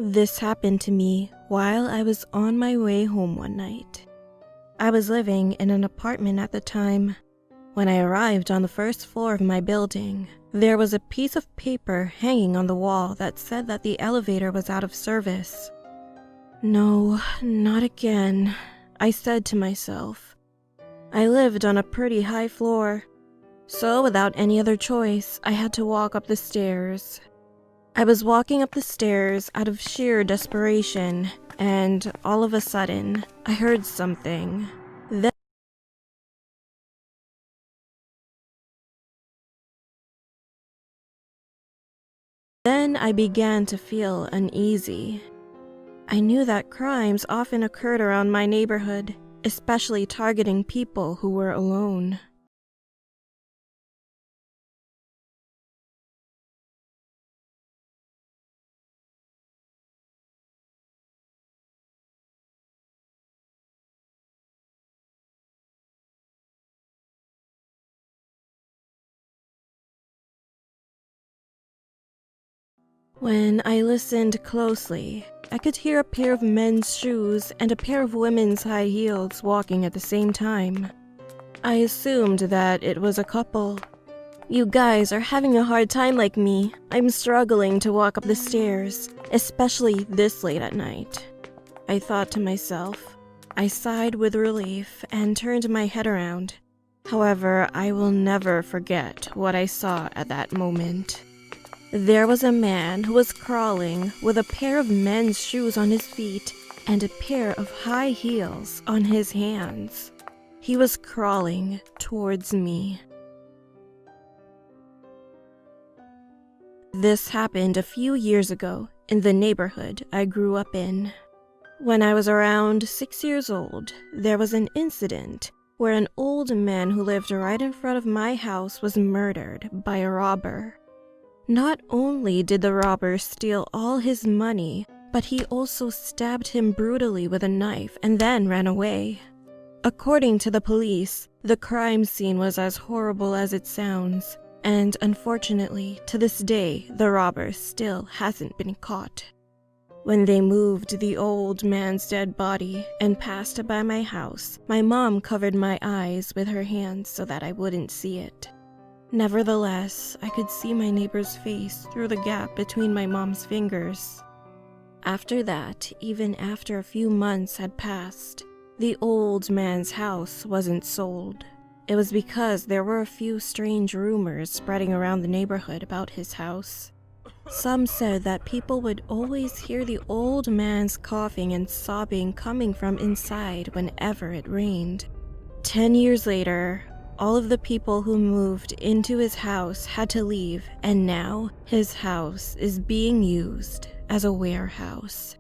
This happened to me while I was on my way home one night. I was living in an apartment at the time. When I arrived on the first floor of my building, there was a piece of paper hanging on the wall that said that the elevator was out of service. No, not again, I said to myself. I lived on a pretty high floor, so without any other choice, I had to walk up the stairs. I was walking up the stairs out of sheer desperation, and all of a sudden, I heard something. Then I began to feel uneasy. I knew that crimes often occurred around my neighborhood, especially targeting people who were alone. When I listened closely, I could hear a pair of men's shoes and a pair of women's high heels walking at the same time. I assumed that it was a couple. You guys are having a hard time like me. I'm struggling to walk up the stairs, especially this late at night, I thought to myself. I sighed with relief and turned my head around. However, I will never forget what I saw at that moment. There was a man who was crawling with a pair of men's shoes on his feet and a pair of high heels on his hands. He was crawling towards me. This happened a few years ago in the neighborhood I grew up in. When I was around 6 years old, there was an incident where an old man who lived right in front of my house was murdered by a robber. Not only did the robber steal all his money, but he also stabbed him brutally with a knife and then ran away. According to the police, the crime scene was as horrible as it sounds, and unfortunately, to this day, the robber still hasn't been caught. When they moved the old man's dead body and passed by my house, my mom covered my eyes with her hands so that I wouldn't see it. Nevertheless, I could see my neighbor's face through the gap between my mom's fingers. After that, even after a few months had passed, the old man's house wasn't sold. It was because there were a few strange rumors spreading around the neighborhood about his house. Some said that people would always hear the old man's coughing and sobbing coming from inside whenever it rained. 10 years later, all of the people who moved into his house had to leave, and now his house is being used as a warehouse.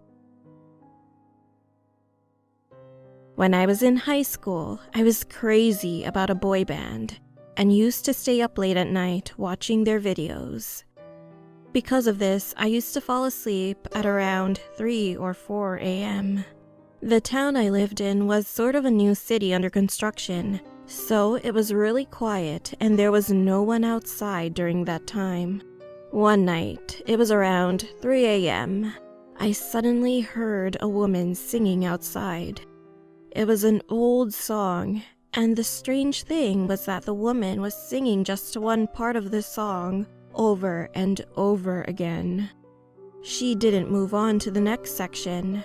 When I was in high school, I was crazy about a boy band and used to stay up late at night watching their videos. Because of this, I used to fall asleep at around 3 or 4 a.m. The town I lived in was sort of a new city under construction, so it was really quiet and there was no one outside during that time. One night, it was around 3 a.m., I suddenly heard a woman singing outside. It was an old song, and the strange thing was that the woman was singing just one part of the song over and over again. She didn't move on to the next section.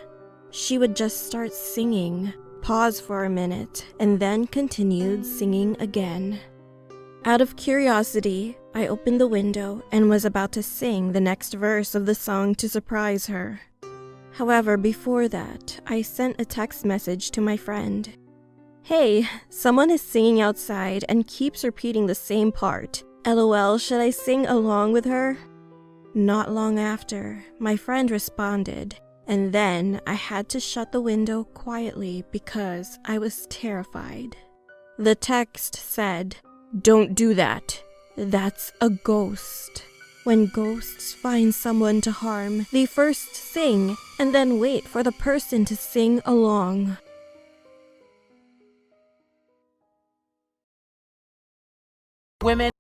She would just start singing, pause for a minute, and then continued singing again. Out of curiosity, I opened the window and was about to sing the next verse of the song to surprise her. However, before that, I sent a text message to my friend. Hey, someone is singing outside and keeps repeating the same part. LOL, should I sing along with her? Not long after, my friend responded, and then I had to shut the window quietly because I was terrified. The text said, "Don't do that. That's a ghost." When ghosts find someone to harm, they first sing and then wait for the person to sing along. Women